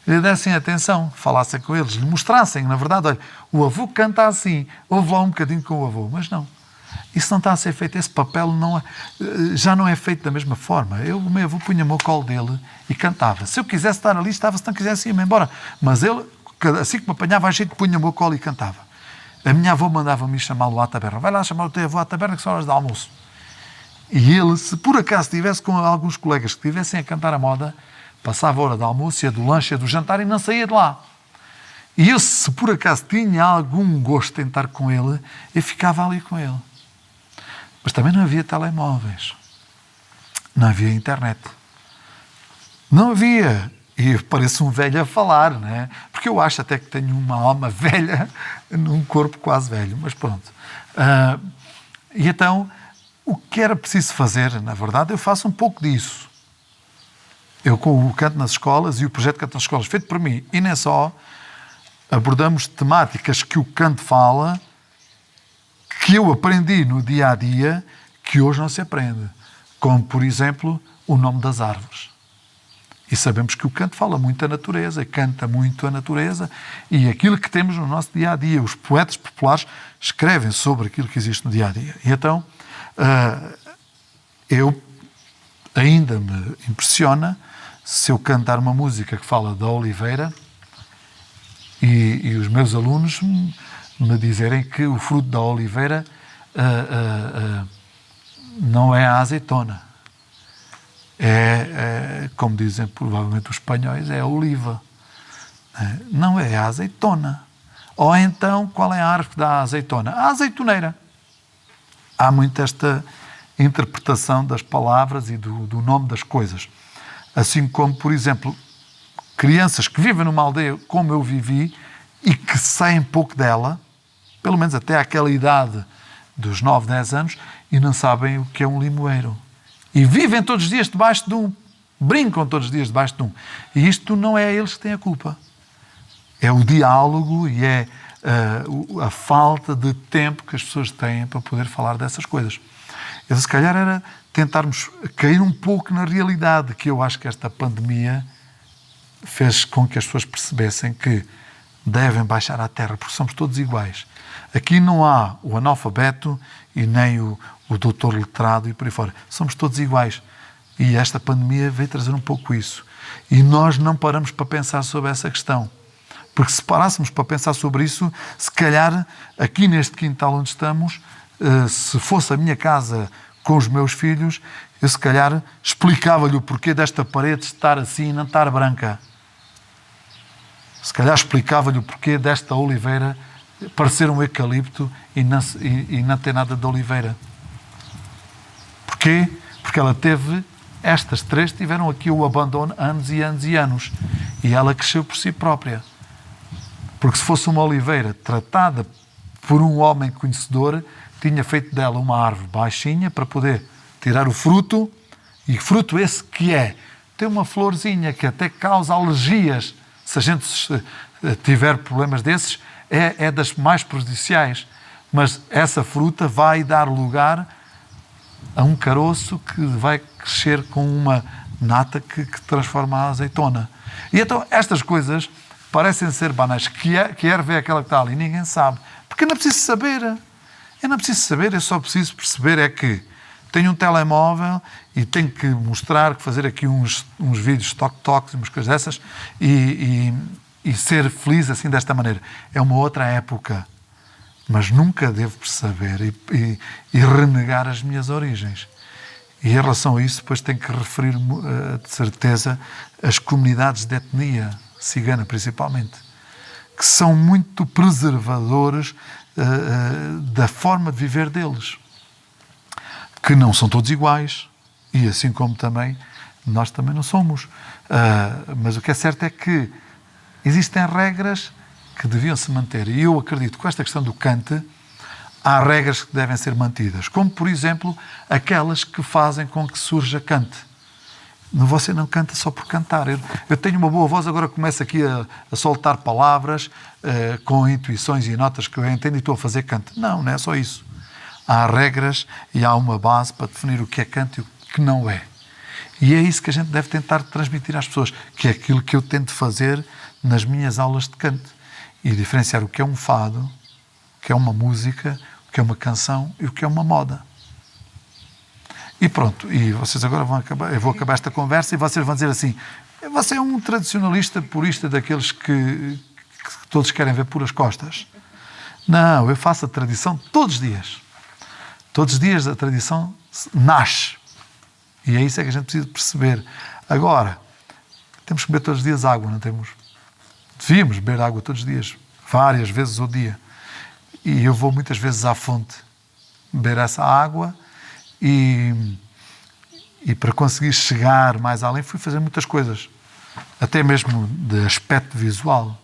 lhe dessem atenção, falassem com eles, lhe mostrassem, na verdade, olha, o avô canta assim, ouve lá um bocadinho com o avô. Mas não. Isso não está a ser feito, esse papel já não é feito da mesma forma. O meu avô punha-me ao colo dele e cantava. Se eu quisesse estar ali, estava, se não quisesse ia-me embora. Mas ele, assim que me apanhava, a gente punha-me ao colo e cantava. A minha avó mandava-me chamá-lo à taberna. Vai lá chamar o teu avô à taberna, que são horas de almoço. E ele, se por acaso estivesse com alguns colegas que estivessem a cantar a moda, passava a hora do almoço, ia do lanche, ia do jantar e não saía de lá. E eu, se por acaso tinha algum gosto em estar com ele, eu ficava ali com ele. Mas também não havia telemóveis. Não havia internet. Não havia. E eu pareço um velho a falar, não é? Porque eu acho até que tenho uma alma velha num corpo quase velho. Mas pronto. E então, o que era preciso fazer, na verdade, eu faço um pouco disso. Eu, com o Canto nas Escolas e o projeto Canto nas Escolas, feito por mim, e nem só, abordamos temáticas que o canto fala, que eu aprendi no dia-a-dia, que hoje não se aprende. Como, por exemplo, o nome das árvores. E sabemos que o canto fala muito a natureza, canta muito a natureza, e aquilo que temos no nosso dia-a-dia. Os poetas populares escrevem sobre aquilo que existe no dia-a-dia. E então, eu ainda me impressiona se eu cantar uma música que fala da oliveira e os meus alunos me dizerem que o fruto da oliveira não é a azeitona. Como dizem provavelmente os espanhóis, é a oliva. Não é a azeitona. Ou então, qual é a árvore da azeitona? A azeitoneira. Há muito esta interpretação das palavras e do nome das coisas. Assim como, por exemplo, crianças que vivem numa aldeia como eu vivi e que saem pouco dela, pelo menos até àquela idade dos 9, 10 anos, e não sabem o que é um limoeiro. E vivem todos os dias debaixo de um, brincam todos os dias debaixo de um. E isto não é eles que têm a culpa. É o diálogo e é a falta de tempo que as pessoas têm para poder falar dessas coisas. Se calhar era tentarmos cair um pouco na realidade, que eu acho que esta pandemia fez com que as pessoas percebessem que devem baixar à terra, porque somos todos iguais. Aqui não há o analfabeto e nem o doutor letrado e por aí fora. Somos todos iguais. E esta pandemia veio trazer um pouco isso. E nós não paramos para pensar sobre essa questão. Porque se parássemos para pensar sobre isso, se calhar, aqui neste quintal onde estamos, se fosse a minha casa com os meus filhos, eu se calhar explicava-lhe o porquê desta parede estar assim e não estar branca. Se calhar explicava-lhe o porquê desta oliveira parecer um eucalipto e não ter nada de oliveira. Porquê? Porque ela teve, estas três tiveram aqui o abandono anos e anos e anos. E ela cresceu por si própria. Porque se fosse uma oliveira tratada por um homem conhecedor, tinha feito dela uma árvore baixinha para poder tirar o fruto, e fruto esse que tem uma florzinha que até causa alergias. Se a gente tiver problemas desses, é das mais prejudiciais. Mas essa fruta vai dar lugar a um caroço que vai crescer com uma nata que transforma a azeitona. E então estas coisas parecem ser banais. Quer ver aquela que está ali, ninguém sabe. Porque eu não preciso saber. Eu só preciso perceber é que tenho um telemóvel e tenho que mostrar, fazer aqui uns vídeos toque-toques, umas coisas dessas, e ser feliz assim desta maneira. É uma outra época. Mas nunca devo perceber e renegar as minhas origens. E em relação a isso, depois tenho que referir, de certeza, as comunidades de etnia cigana, principalmente, que são muito preservadores da forma de viver deles. Que não são todos iguais, e assim como também, nós também não somos. Mas o que é certo é que existem regras que deviam se manter. E eu acredito que com esta questão do cante, há regras que devem ser mantidas. Como, por exemplo, aquelas que fazem com que surja cante. Você não canta só por cantar. Eu tenho uma boa voz, agora começo aqui a soltar palavras com intuições e notas que eu entendo e estou a fazer cante. Não é só isso. Há regras e há uma base para definir o que é cante e o que não é. E é isso que a gente deve tentar transmitir às pessoas, que é aquilo que eu tento fazer nas minhas aulas de cante. E diferenciar o que é um fado, o que é uma música, o que é uma canção e o que é uma moda. E pronto, e vocês agora eu vou acabar esta conversa e vocês vão dizer assim: você é um tradicionalista purista daqueles que todos querem ver por as costas. Não, eu faço a tradição todos os dias. Todos os dias a tradição nasce. E é isso que a gente precisa perceber. Agora, temos que beber todos os dias água, não temos? Devíamos beber água todos os dias, várias vezes ao dia. E eu vou muitas vezes à fonte beber essa água e para conseguir chegar mais além fui fazer muitas coisas. Até mesmo de aspecto visual,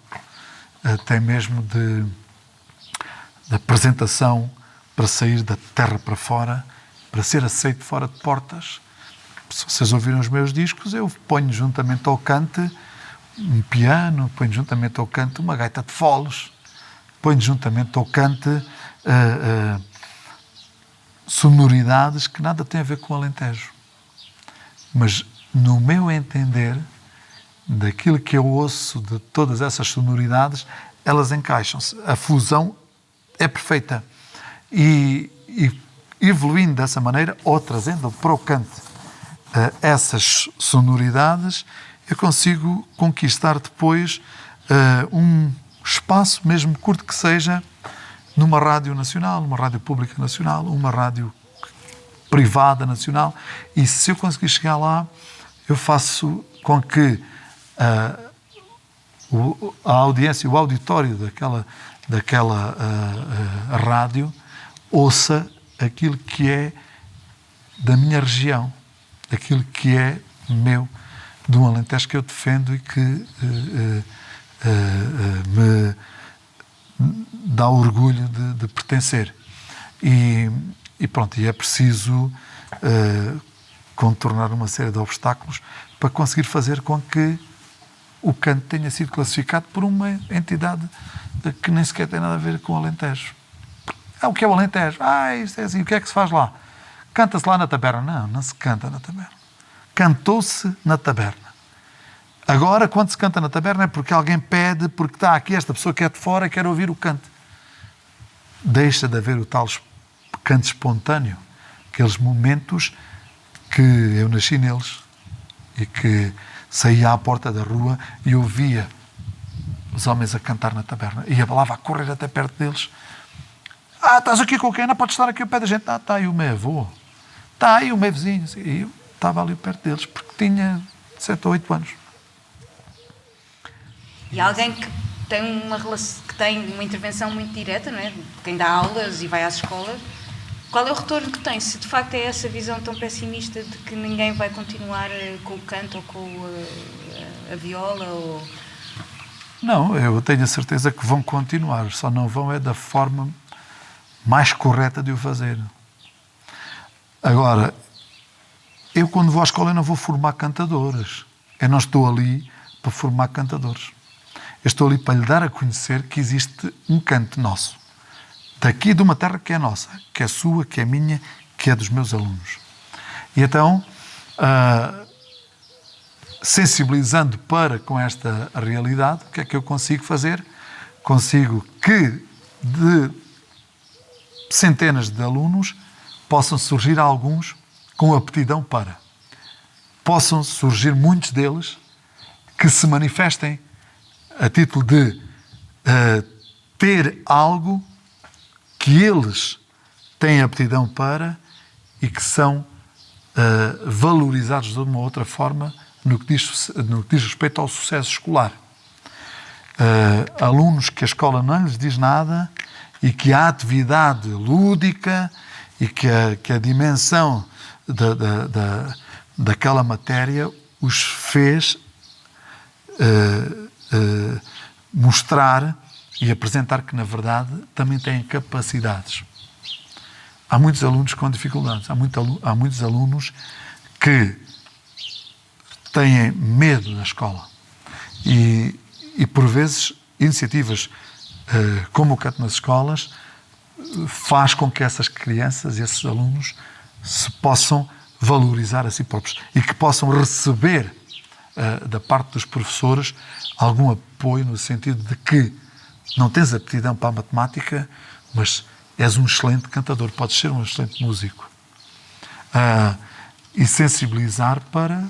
até mesmo de apresentação para sair da terra para fora, para ser aceito fora de portas. Se vocês ouviram os meus discos, eu ponho juntamente ao cante um piano, ponho juntamente ao cante uma gaita de foles, ponho juntamente ao cante sonoridades que nada têm a ver com o Alentejo. Mas, no meu entender, daquilo que eu ouço de todas essas sonoridades, elas encaixam-se. A fusão é perfeita. E evoluindo dessa maneira, ou trazendo para o cante essas sonoridades, eu consigo conquistar depois um espaço, mesmo curto que seja, numa rádio nacional, numa rádio pública nacional, uma rádio privada nacional, e se eu conseguir chegar lá, eu faço com que a audiência, o auditório daquela rádio ouça aquilo que é da minha região, aquilo que é meu, de um Alentejo que eu defendo e que me dá orgulho de pertencer. E pronto, e é preciso contornar uma série de obstáculos para conseguir fazer com que o canto tenha sido classificado por uma entidade que nem sequer tem nada a ver com o Alentejo. O que é o Alentejo? Isto é assim, o que é que se faz lá? Canta-se lá na taberna. Não, não se canta na taberna. Cantou-se na taberna. Agora, quando se canta na taberna é porque alguém pede, porque está aqui esta pessoa que é de fora e quer ouvir o canto. Deixa de haver o tal canto espontâneo. Aqueles momentos que eu nasci neles e que saía à porta da rua e ouvia os homens a cantar na taberna. E a palavra a correr até perto deles. Estás aqui com quem? Não podes estar aqui ao pé da gente. Está aí o meu avô. Está aí o meu vizinho. E eu estava ali perto deles porque tinha 7 ou 8 anos. E alguém que tem que tem uma intervenção muito direta, não é? Quem dá aulas e vai às escolas, qual é o retorno que tem? Se de facto é essa visão tão pessimista de que ninguém vai continuar com o canto ou com a viola? Ou... Não, eu tenho a certeza que vão continuar, só não vão é da forma mais correta de o fazer. Agora, eu quando vou à escola eu não vou formar cantadores. Eu não estou ali para formar cantadores. Eu estou ali para lhe dar a conhecer que existe um canto nosso. Daqui de uma terra que é nossa, que é sua, que é minha, que é dos meus alunos. E então, sensibilizando para com esta realidade, o que é que eu consigo fazer? Consigo que de centenas de alunos possam surgir alguns com aptidão para. Possam surgir muitos deles que se manifestem a título de ter algo que eles têm aptidão para e que são valorizados de uma outra forma no que diz respeito ao sucesso escolar. Alunos que a escola não lhes diz nada e que a atividade lúdica e que a dimensão daquela matéria os fez mostrar e apresentar que, na verdade, também têm capacidades. Há muitos alunos com dificuldades. Há muitos alunos que têm medo da escola. E por vezes, iniciativas como o Canto nas Escolas faz com que essas crianças, esses alunos, se possam valorizar a si próprios e que possam receber da parte dos professores algum apoio no sentido de que não tens aptidão para a matemática, mas és um excelente cantador, podes ser um excelente músico. E sensibilizar para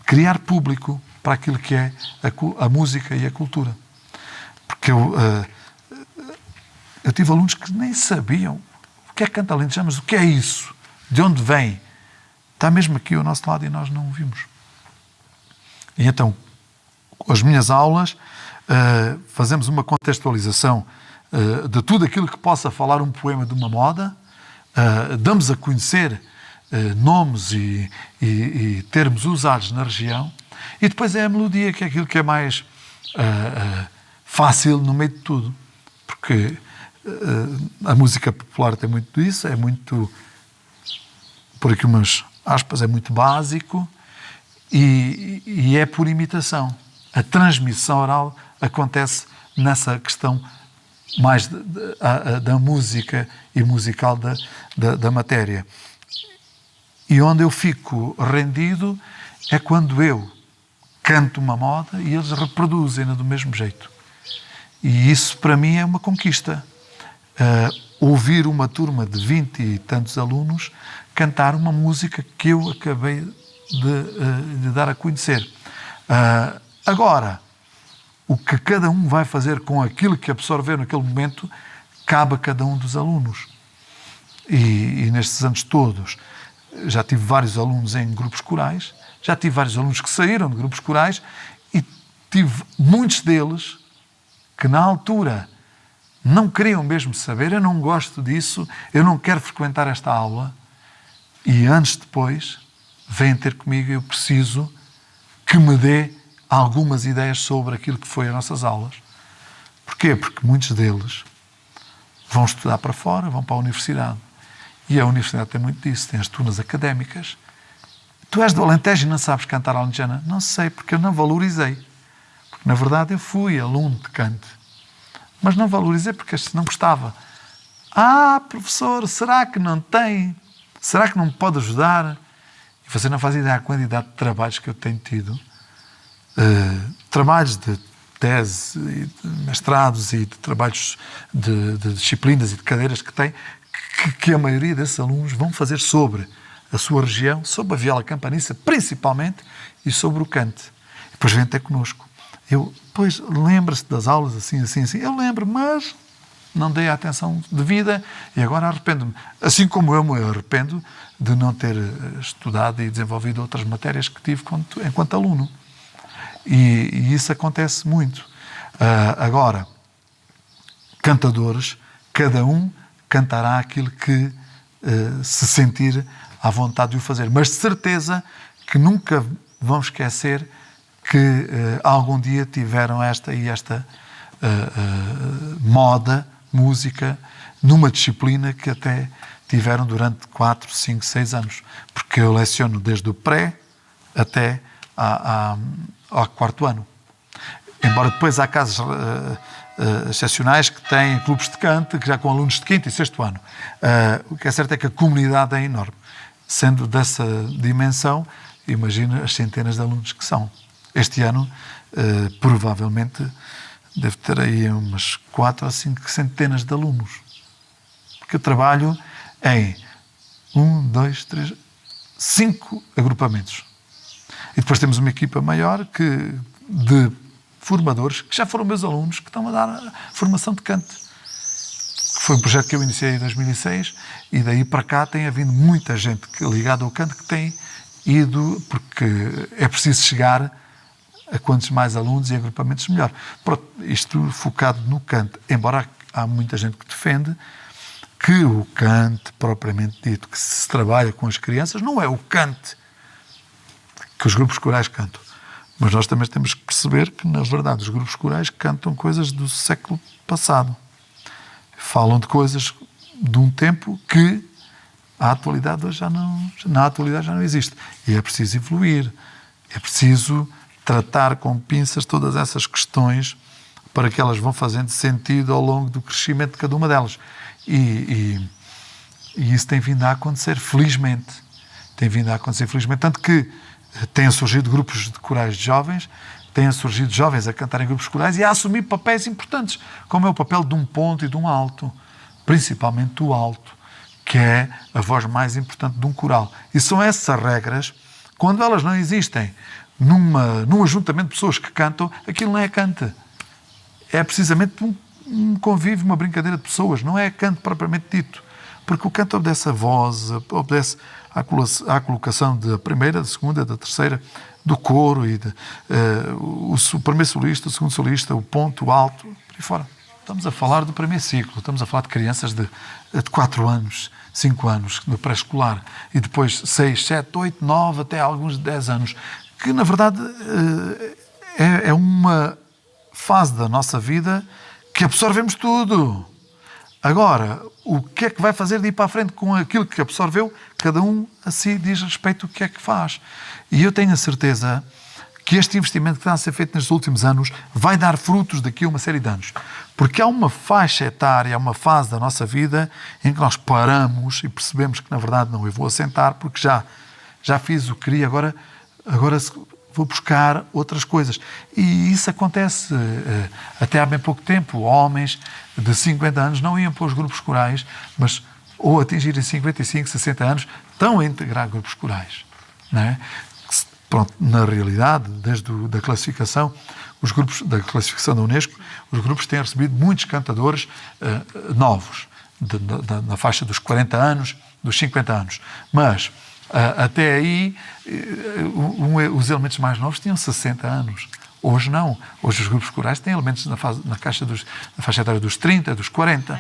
criar público para aquilo que é a música e a cultura. Porque eu tive alunos que nem sabiam o que é canto alentejano, mas o que é isso? De onde vem? Está mesmo aqui ao nosso lado e nós não o vimos. E então, as minhas aulas, fazemos uma contextualização de tudo aquilo que possa falar um poema de uma moda, damos a conhecer nomes e termos usados na região, e depois é a melodia, que é aquilo que é mais fácil no meio de tudo, porque a música popular tem muito disso, é muito, por aqui umas aspas, é muito básico, e é por imitação. A transmissão oral acontece nessa questão mais da música e musical da matéria. E onde eu fico rendido é quando eu canto uma moda e eles reproduzem-na do mesmo jeito. E isso, para mim, é uma conquista. Ouvir uma turma de 20 e tantos alunos cantar uma música que eu acabei de dar a conhecer. Agora, o que cada um vai fazer com aquilo que absorveu naquele momento cabe a cada um dos alunos. E nestes anos todos já tive vários alunos em grupos corais, já tive vários alunos que saíram de grupos corais e tive muitos deles que na altura não queriam mesmo saber, eu não gosto disso, eu não quero frequentar esta aula, e anos depois vêm ter comigo, eu preciso que me dê algumas ideias sobre aquilo que foi as nossas aulas. Porquê? Porque muitos deles vão estudar para fora, vão para a universidade. E a universidade tem muito disso, tem as turmas académicas. Tu és do Alentejo e não sabes cantar alentejana? Não sei, porque eu não valorizei. Porque, na verdade, eu fui aluno de canto. Mas não valorizei porque não gostava. Professor, será que não tem Será que não me pode ajudar? E você não faz ideia da quantidade de trabalhos que eu tenho tido. Trabalhos de tese, e de mestrados e de trabalhos de disciplinas e de cadeiras que tem, que a maioria desses alunos vão fazer sobre a sua região, sobre a viola campaniça, principalmente, e sobre o cante. E depois vem até connosco. Pois, lembra-se das aulas assim. Eu lembro, mas não dei a atenção devida e agora arrependo-me. Assim como eu me arrependo de não ter estudado e desenvolvido outras matérias que tive enquanto aluno. E isso acontece muito. Agora, cantadores, cada um cantará aquilo que se sentir à vontade de o fazer. Mas de certeza que nunca vão esquecer que algum dia tiveram esta moda, música, numa disciplina que até tiveram durante 4, 5, 6 anos. Porque eu leciono desde o pré até ao 4º ano. Embora depois há casos excepcionais que têm clubes de canto, que já com alunos de 5º e 6º ano. O que é certo é que a comunidade é enorme. Sendo dessa dimensão, imagina as centenas de alunos que são. Este ano, provavelmente, deve ter aí umas 4 ou 5 centenas de alunos. Porque eu trabalho em 1, 2, 3, 5 agrupamentos. E depois temos uma equipa maior de formadores, que já foram meus alunos, que estão a dar formação de canto. Foi um projeto que eu iniciei em 2006 e daí para cá tem havido muita gente ligada ao canto que tem ido, porque é preciso chegar a quantos mais alunos e agrupamentos melhor. Pronto, isto focado no canto, embora há muita gente que defende que o canto propriamente dito, que se trabalha com as crianças, não é o canto que os grupos corais cantam. Mas nós também temos que perceber que, na verdade, os grupos corais cantam coisas do século passado. Falam de coisas de um tempo que na atualidade já não existe. E é preciso evoluir. É preciso tratar com pinças todas essas questões para que elas vão fazendo sentido ao longo do crescimento de cada uma delas. E isso tem vindo a acontecer, felizmente. Tem vindo a acontecer, felizmente. Tanto que têm surgido grupos de corais de jovens, têm surgido jovens a cantar em grupos corais e a assumir papéis importantes, como é o papel de um ponto e de um alto, principalmente do alto, que é a voz mais importante de um coral. E são essas regras, quando elas não existem num ajuntamento de pessoas que cantam, aquilo não é canto. É precisamente um convívio, uma brincadeira de pessoas, não é canto propriamente dito. Porque o canto obedece a voz, obedece à colocação da primeira, da segunda, da terceira, do coro, e o primeiro solista, o segundo solista, o ponto, o alto, por aí fora. Estamos a falar do primeiro ciclo, estamos a falar de crianças de 4 anos, 5 anos, no pré-escolar, e depois 6, 7, 8, 9, até alguns de 10 anos, que na verdade é uma fase da nossa vida que absorvemos tudo. Agora, o que é que vai fazer de ir para a frente com aquilo que absorveu? Cada um a si diz respeito ao que é que faz. E eu tenho a certeza que este investimento que está a ser feito nestes últimos anos vai dar frutos daqui a uma série de anos. Porque há uma faixa etária, há uma fase da nossa vida em que nós paramos e percebemos que, na verdade, não, eu vou assentar porque já fiz o que queria, agora vou buscar outras coisas. E isso acontece até há bem pouco tempo. Homens de 50 anos não iam para os grupos corais, mas ou atingirem 55, 60 anos, estão a integrar grupos corais. Não é? Pronto, na realidade, desde da classificação, os grupos da classificação da Unesco, os grupos têm recebido muitos cantadores novos, na faixa dos 40 anos, dos 50 anos. Mas até aí, os elementos mais novos tinham 60 anos. Hoje não. Hoje os grupos corais têm elementos na faixa etária dos 30, dos 40.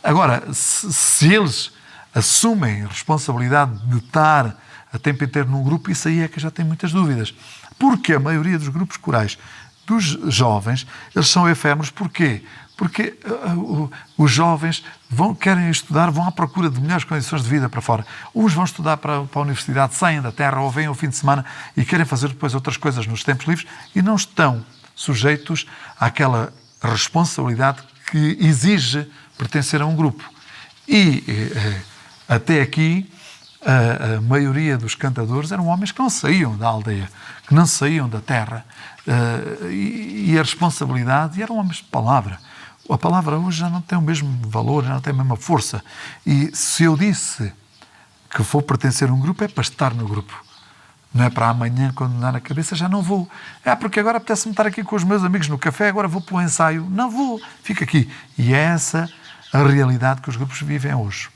Agora, se eles assumem a responsabilidade de estar a tempo inteiro num grupo, isso aí é que já tem muitas dúvidas. Porque a maioria dos grupos corais dos jovens, eles são efêmeros. Porquê? Porque os jovens querem estudar, vão à procura de melhores condições de vida para fora. Uns vão estudar para a universidade, saem da terra ou vêm ao fim de semana e querem fazer depois outras coisas nos tempos livres e não estão sujeitos àquela responsabilidade que exige pertencer a um grupo. E Até aqui, a maioria dos cantadores eram homens que não saíam da aldeia, que não saíam da terra. E a responsabilidade, e eram homens de palavra. A palavra hoje já não tem o mesmo valor, já não tem a mesma força. E se eu disse que vou pertencer a um grupo, é para estar no grupo. Não é para amanhã, quando me dá na cabeça, já não vou. Porque agora apetece-me estar aqui com os meus amigos no café, agora vou para o ensaio. Não vou, fico aqui. E é essa a realidade que os grupos vivem hoje.